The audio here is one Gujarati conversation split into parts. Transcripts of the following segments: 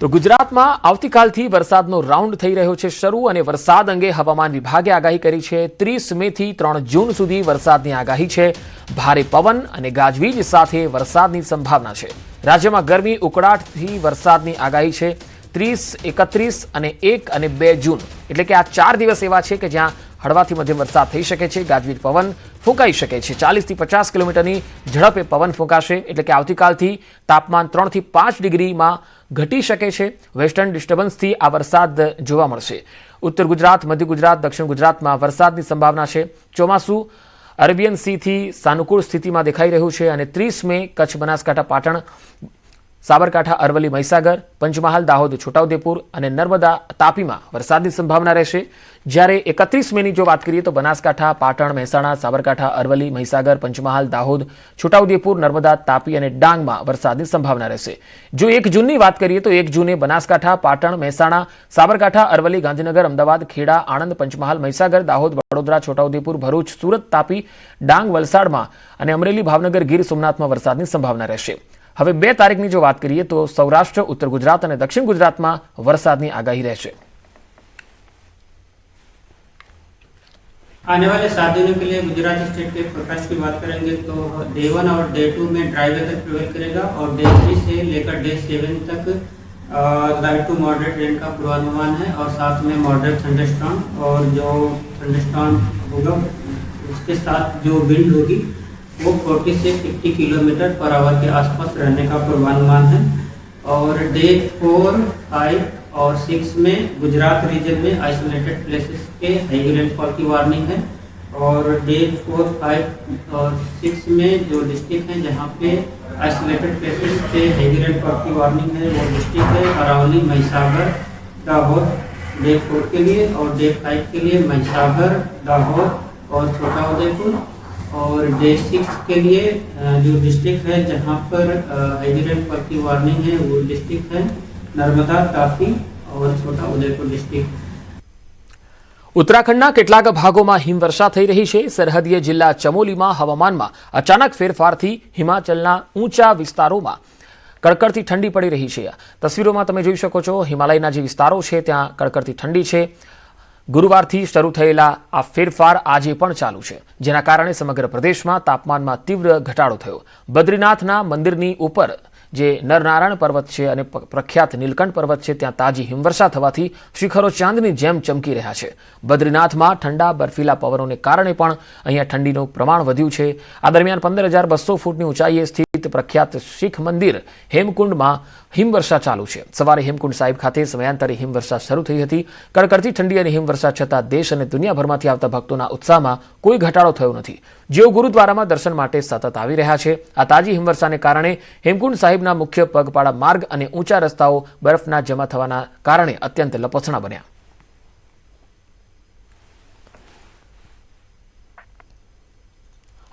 તો ગુજરાતમાં આવતીકાલથી વરસાદનો રાઉન્ડ થઈ રહ્યો છે શરૂ અને વરસાદ અંગે હવામાન વિભાગે આગાહી કરી છે। 30 મેથી 3 જૂન સુધી વરસાદની આગાહી છે। ભારે પવન અને ગાજવીજ સાથે વરસાદની સંભાવના છે। રાજ્યમાં ગરમી ઉકળાટથી વરસાદની આગાહી છે। 30, 31 અને 1 અને 2 જૂન એટલે કે આ 4 દિવસ એવા છે કે જ્યાં હળવાથી મધ્યમ વરસાદ થઈ શકે છે। ગાજવીજ પવન ફૂંકાઈ શકે છે। 40 થી 50 કિલોમીટરની ઝડપે પવન ફૂંકાશે એટલે કે આવતીકાલથી તાપમાન 3 થી 5 ડિગ્રીમાં ઘટી શકે છે। વેસ્ટર્ન ડિસ્ટર્બન્સથી આ વરસાદ જોવા મળશે। ઉત્તર ગુજરાત, મધ્ય ગુજરાત, દક્ષિણ ગુજરાતમાં વરસાદની સંભાવના છે। ચોમાસું અરેબિયન સીથી સાનુકૂળ સ્થિતિમાં દેખાઈ રહ્યું છે અને 30 મે કચ્છ, બનાસકાંઠા, પાટણ, સાબરકાંઠા, અરવલ્લી, મહીસાગર, પંચમહાલ, દાહોદ, છોટાઉદેપુર અને નર્મદા, તાપીમાં વરસાદની સંભાવના રહેશે। જ્યારે 31 મેની જો વાત કરીએ તો બનાસકાંઠા, પાટણ, મહેસાણા, સાબરકાંઠા, અરવલ્લી, મહીસાગર, પંચમહાલ, દાહોદ, છોટાઉદેપુર, નર્મદા, તાપી અને ડાંગમાં વરસાદની સંભાવના રહેશે। જો 1 જૂનની વાત કરીએ તો 1 જૂને બનાસકાંઠા, પાટણ, મહેસાણા, સાબરકાંઠા, અરવલ્લી, ગાંધીનગર, અમદાવાદ, ખેડા, આણંદ, પંચમહાલ, મહીસાગર, દાહોદ, વડોદરા, છોટાઉદેપુર, ભરૂચ, સુરત, તાપી, ડાંગ, વલસાડમાં અને અમરેલી, ભાવનગર, ગીર સોમનાથમાં વરસાદની સંભાવના રહેશે। હવે 2 તારીખની જો વાત કરીએ તો સૌરાષ્ટ્ર, ઉત્તર ગુજરાત અને દક્ષિણ ગુજરાતમાં વરસાદની આગાહી રહેશે। आने वाले 7 दिनों के लिए गुजरात स्टेट के फोरकास्ट की बात करेंगे तो डे 1 और डे 2 में ड्राई वेदर प्रिवेल करेगा और डे 3 से लेकर डे 7 तक लाइट टू मॉडरेट रेन का पूर्वानुमान है और साथ में मॉडरेट थंडरस्टॉर्म और जो थंडरस्टॉर्म होगा उसके साथ जो विंड होगी वो 40 से 50 किलोमीटर पर आवर के आसपास रहने का पूर्वानुमान है। और डे 4, 5 और 6 में गुजरात रीजन में आइसोलेटेड प्लेसेस के हेवी रेनफॉल की वार्निंग है। और डे 4, 5 और 6 में जो डिस्ट्रिक्ट हैं जहां पे आइसोलेटेड प्लेसेस के हेवी रेनफॉल की वार्निंग है वो डिस्ट्रिक्ट है अरावली, महिसागर, दाहोद डे 4 के लिए और डे 5 के लिए महिसागर, दाहोद और छोटाउदेपुर। और डे 6 के लिए जो डिस्ट्रिक्ट है जहां पर हेवी रेनफॉल की वार्निंग है वो डिस्ट्रिक्ट है नर्मदा, तापी और छोटा उदयपुर डिस्ट्रिक्ट। ઉત્તરાખંડના કેટલાક ભાગોમાં હિમવર્ષા થઈ રહી છે। સરહદીય જિલ્લા ચમોલીમાં હવામાનમાં અચાનક ફેરફારથી હિમાચલના ઊંચા વિસ્તારોમાં કડકડતી ઠંડી પડી રહી છે। તસવીરોમાં તમે જોઈ શકો છો હિમાલયના જે વિસ્તારો છે ત્યાં કડકડતી ઠંડી છે। ગુરુવારથી શરૂ થયેલા આ ફેરફાર આજે પણ ચાલુ છે, જેના કારણે સમગ્ર પ્રદેશમાં તાપમાનમાં તીવ્ર ઘટાડો થયો। બદ્રીનાથના મંદિરની ઉપર જે નરનારાયણ પર્વત છે અને પ્રખ્યાત નીલકંઠ પર્વત છે ત્યાં તાજી હિમવર્ષા થવાથી શિખરો ચાંદની જેમ ચમકી રહ્યા છે। બદ્રીનાથમાં ઠંડા બર્ફીલા પવનોને કારણે પણ અહીંયા ઠંડીનું પ્રમાણ વધ્યું છે। આ દરમિયાન 15,200 ફૂટની ઊંચાઈએ સ્થિત પ્રખ્યાત શીખ મંદિર હેમકુંડમાં હિમવર્ષા ચાલુ છે। સવારે હેમકુંડ સાહિબ ખાતે સમયાંતરે હિમવર્ષા શરૂ થઈ હતી। કડકડતી ઠંડી અને હિમવર્ષા છતાં દેશ અને દુનિયાભરમાંથી આવતા ભક્તોના ઉત્સાહમાં કોઈ ઘટાડો થયો નથી, જેઓ ગુરુદ્વારામાં દર્શન માટે સતત આવી રહ્યા છે। આ તાજી હિમવર્ષાને કારણે હેમકુંડ સાહિબના મુખ્ય પગપાળા માર્ગ અને ઊંચા રસ્તાઓ બરફના જમા થવાના કારણે અત્યંત લપસણા બન્યા।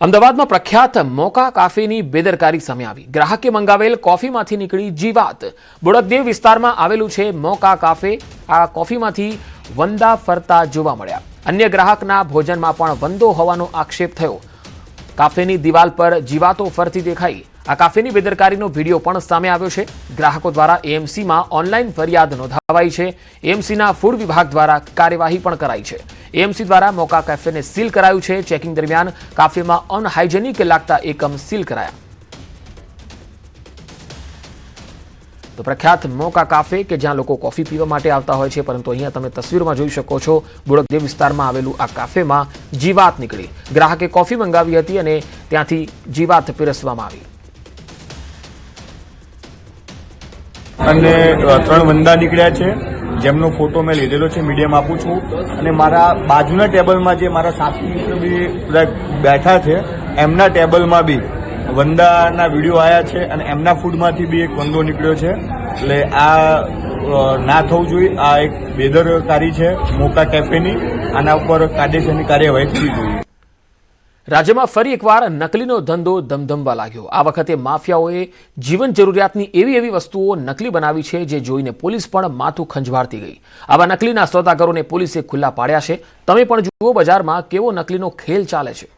અમદાવાદમાં પ્રખ્યાત મોકા કાફેની બેદરકારી સામે આવી। ગ્રાહકે મંગાવેલ કોફીમાંથી નીકળી જીવાત। બોડકદેવ વિસ્તારમાં આવેલું છે મોકા કાફે। આ કોફીમાંથી વંદા ફરતા જોવા મળ્યા। અન્ય ગ્રાહકના ભોજનમાં પણ વંદો હોવાનો આક્ષેપ થયો। કાફેની દિવાલ પર જીવાતો ફરતી દેખાઈ। આ કાફેની બેદરકારીનો વિડીયો પણ સામે આવ્યો છે। ગ્રાહકો દ્વારા એએમસીમાં ઓનલાઈન ફરિયાદ નોંધાવાઈ છે। એએમસીના ફૂડ વિભાગ દ્વારા કાર્યવાહી પણ કરાઈ છે। એએમસી દ્વારા મોકા કાફેને સીલ કરાયું છે। ચેકિંગ દરમિયાન કાફેમાં અનહાઇજેનિક લાગતા એકમ સીલ કરાયા। તો પ્રખ્યાત મોકા કાફે કે જ્યાં લોકો કોફી પીવા માટે આવતા હોય છે, પરંતુ અહીંયા તમે તસવીરમાં જોઈ શકો છો બોડકદેવ વિસ્તારમાં આવેલું આ કાફેમાં જીવાત નીકળી। ગ્રાહકે કોફી મંગાવી હતી અને ત્યાંથી જીવાત પીરસવામાં આવી। અને 3 વંદા નીકળ્યા છે, જેમનો ફોટો મેં લીધેલો છે, મીડિયામાં આપું છું। અને મારા બાજુના ટેબલમાં જે મારા સાથી મિત્રો બી બેઠા છે એમના ટેબલમાં બી વંદાના વિડીયો આવ્યા છે અને એમના ફૂડમાંથી બી એક વંદો નીકળ્યો છે। એટલે આ ના થવું જોઈએ। આ એક બેદરકારી છે મોકા કેફેની। આના ઉપર કાયદેસરની કાર્યવાહી થવી જોઈએ। રાજ્યમાં ફરી એકવાર નકલીનો ધંધો ધમધમવા લાગ્યો। આ વખતે માફિયાઓએ જીવન જરૂરિયાતની એવી વસ્તુઓ નકલી બનાવી છે જે જોઈને પોલીસ પણ માથું ખંજવાળતી ગઈ। આવા નકલીના સોદાગરોને પોલીસે ખુલ્લા પાડ્યા છે। તમે પણ જુઓ બજારમાં કેવો નકલીનો ખેલ ચાલે છે।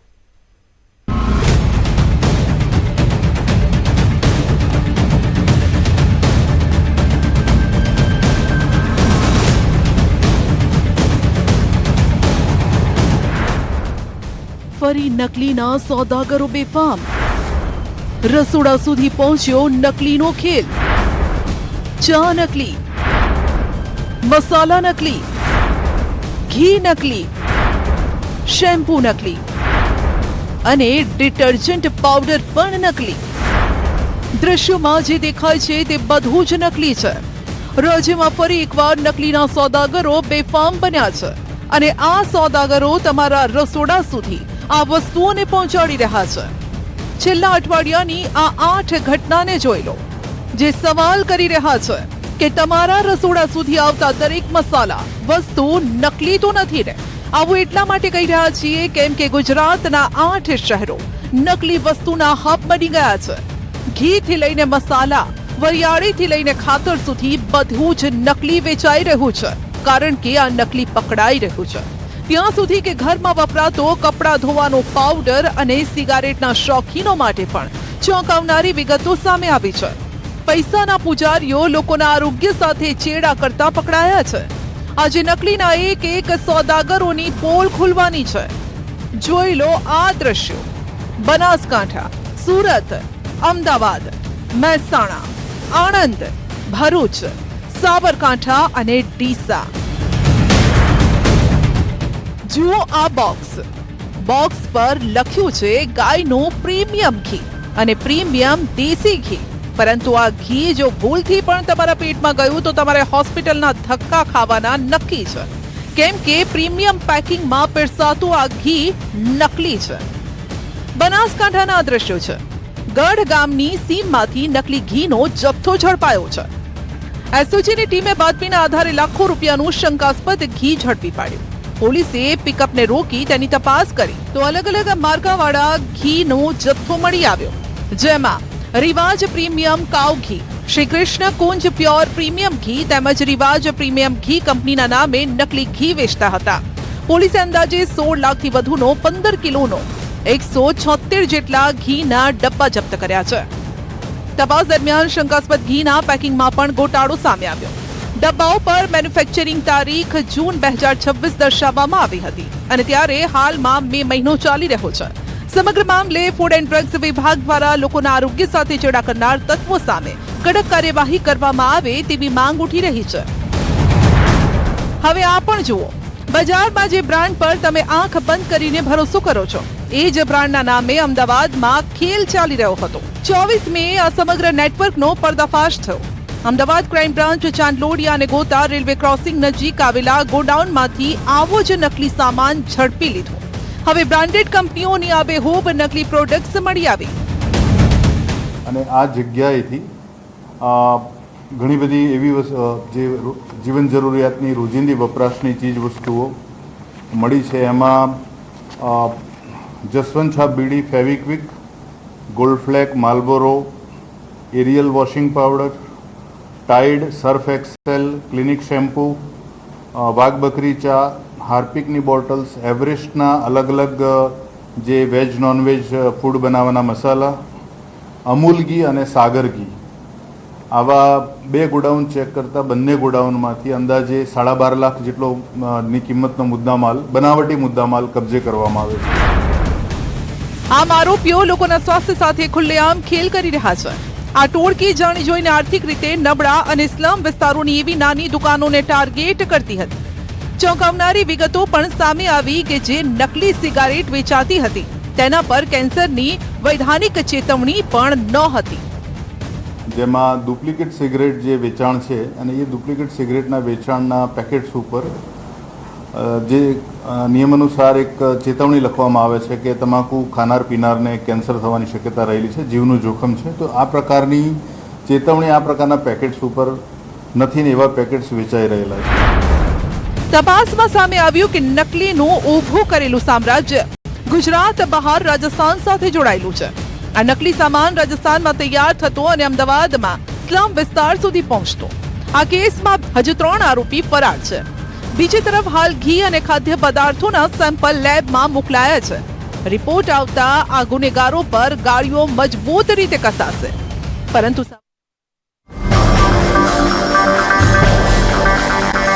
ફરી નકલીના સોદાગરો બેફામ. રસોડા સુધી પહોંચ્યો નકલીનો ખેલ. ચા નકલી, મસાલા નકલી, ઘી નકલી, શેમ્પૂ નકલી અને ડિટર્જન્ટ પાવડર પણ નકલી. દ્રશ્યોમાં જે દેખાય છે તે બધું જ નકલી છે. રાજ્યમાં ફરી એકવાર નકલીના સોદાગરો બેફામ બન્યા છે અને આ સોદાગરો તમારા રસોડા સુધી આ વસ્તુઓને પહોંચાડી રહ્યા છે. છેલ્લા અઠવાડિયાની આ 8 ઘટનાને જોઈ લો, જે સવાલ કરી રહ્યા છે કે તમારા રસોડા સુધી આવતા દરેક મસાલા વસ્તુ નકલી તો નથી ને. આવું એટલા માટે કહી રહ્યા છીએ કેમ કે ગુજરાતના 8 શહેરો નકલી વસ્તુના હબ બની ગયા છે. ઘીથી લઈને મસાલા, વરિયાળીથી લઈને ખાતર સુધી બધું જ નકલી વેચાઈ રહ્યું છે, કારણ કે આ નકલી પકડાઈ રહ્યું છે. ત્યાં સુધી કે ઘરમાં વપરાતો કપડાં ધોવાનો પાવડર અને સિગારેટના શોખીનો માટે પણ ચોંકાવનારી વિગતો સામે આવી છે. પૈસાના પૂજારીઓ લોકોના આરોગ્ય સાથે ચેડા કરતા પકડાયા છે. આજે નકલીના એક સોદાગરોની પોલ ખુલવાની છે. જોઈ લો આ દ્રશ્યો. બનાસકાંઠા, સુરત, અમદાવાદ, મહેસાણા, આણંદ, ભરૂચ, સાબરકાંઠા અને ડીસા. જુઓ આ બોક્સ પર લખ્યું છે ગાયનું પ્રીમિયમ ઘી અને પ્રીમિયમ દેશી ઘી. પરંતુ આ ઘી જો ભૂલથી પણ તમારા પેટમાં ગયું તો તમારે હોસ્પિટલના ધક્કા ખાવાના નક્કી છે, કેમ કે પ્રીમિયમ પેકિંગમાં પીરસાતું આ ઘી નકલી છે. બનાસકાંઠાના આ દ્રશ્યો છે. ગઢ ગામની સીમમાંથી નકલી ઘીનો જથ્થો ઝડપાયો છે. એસઓજીની ટીમે બાતમીના આધારે લાખો રૂપિયાનું શંકાસ્પદ ઘી ઝડપી પાડ્યું. પોલીસે પિકઅપને રોકી તેની તપાસ કરી તો અલગ અલગ માર્કાવાળા ઘીનો જથ્થો મળી આવ્યો, જેમાં રિવાજ પ્રીમિયમ કાવ ઘી, શ્રી કૃષ્ણ કુંજ પ્યોર પ્રીમિયમ ઘી તેમજ રિવાજ પ્રીમિયમ ઘી કંપનીના નામે નકલી ઘી વેચતા હતા. પોલીસે અંદાજે 16 લાખથી વધુનો 15 કિલોનો 176 જેટલા ઘીના ડબ્બા જપ્ત કર્યા છે. તપાસ દરમિયાન શંકાસ્પદ ઘીના પેકિંગમાં પણ ગોટાળો સામે આવ્યો. ડબ્બાઓ પર મેન્યુફેક્ચરિંગ તારીખ જૂન 2026 દર્શાવવામાં આવી હતી અને ત્યારે હાલમાં મે મહિનો ચાલી રહ્યો છે. સમગ્ર મામલે ફૂડ એન્ડ ડ્રગ્સ વિભાગ દ્વારા લોકોના આરોગ્ય સાથે ચેડા કરનાર તત્વો સામે કડક કાર્યવાહી કરવામાં આવે તેવી માંગ ઉઠી રહી છે. હવે આ પણ જુઓ. બજારમાં જે બ્રાન્ડ પર તમે આંખ બંધ કરીને ભરોસો કરો છો, એ જ બ્રાન્ડના નામે અમદાવાદમાં ખેલ ચાલી રહ્યો હતો. 24 મે આ સમગ્ર નેટવર્કનો પર્દાફાશ થયો. અમદાવાદ ક્રાઇમ બ્રાન્ચ ચાંદલોડિયા અને ગોતા રેલવે ક્રોસિંગ નજીક આવેલા ગોડાઉનમાંથી આવો જ નકલી સામાન ઝડપી લીધો. હવે બ્રાન્ડેડ કંપનીઓની આબેહૂબ નકલી પ્રોડક્ટ્સ મળી આવી. અને આ જગ્યાએથી ઘણી બધી એવી જે જીવન જરૂરિયાતની રોજિંદી વપરાશની ચીજ વસ્તુઓ મળી છે. એમાં Jaswant Chhap Bidi, Fevikwik, Gold Flake, Marlboro, Ariel washing powder, Tide, Surf Excel, Clinic shampoo, Wagh Bakri ચા, હાર્પિકની બોટલ્સ, એવરેસ્ટના અલગ અલગ જે વેજ નોનવેજ ફૂડ બનાવવાના મસાલા, અમૂલ ઘી અને સાગર ઘી, આવા 2 ગોડાઉન ચેક કરતા બંને ગોડાઉનમાંથી અંદાજે 12.5 લાખ જેટલો ની કિંમતનો મુદ્દામાલ, બનાવટી મુદ્દામાલ કબજે કરવામાં આવે છે. આમ આરોપીઓ લોકોના સ્વાસ્થ્ય સાથે ખુલ્લેઆમ ખેલ કરી રહ્યા છે. આ ટોળકી જાણી જોઈને આર્થિક રીતે નબળા અને સ્લમ વિસ્તારોની એવી નાની દુકાનોને ટાર્ગેટ કરતી હતી. ચોંકાવનારી વિગતો પણ સામે આવી કે જે નકલી સિગારેટ વેચાતી હતી તેના પર કેન્સરની વૈધાનિક ચેતવણી પણ નહોતી. જેમાં ડુપ્લિકેટ સિગરેટ જે વેચાણ છે અને એ ડુપ્લિકેટ સિગરેટના વેચાણના પેકેટ્સ ઉપર જે નિયમ અનુસાર એક ચેતવણી લખવામાં આવે છે કે તમાકુ ખાનાર પીનારને કેન્સર થવાની શક્યતા રહેલી છે, જીવનું જોખમ છે. તો આ પ્રકારની ચેતવણી આ પ્રકારના પેકેટ્સ ઉપર નથી ને એવા પેકેટ્સ વેચાઈ રહેલા છે. તપાસમાં સામે આવ્યું કે નકલીનું ઊભું કરેલું સામ્રાજ્ય ગુજરાત બહાર રાજસ્થાન સાથે જોડાયેલું છે. આ નકલી સામાન રાજસ્થાનમાં તૈયાર થતો અને અમદાવાદમાં સ્લમ વિસ્તાર સુધી પહોંચતો. આ કેસમાં હજુ 3 આરોપી ફરાર છે. બીજી તરફ હાલ ઘી અને ખાદ્ય પદાર્થોના સેમ્પલ લેબમાં મોકલાયા છે. રિપોર્ટ આવતા આ ગુનેગારો પર ગાળીઓ મજબૂત રીતે કસાશે, પરંતુ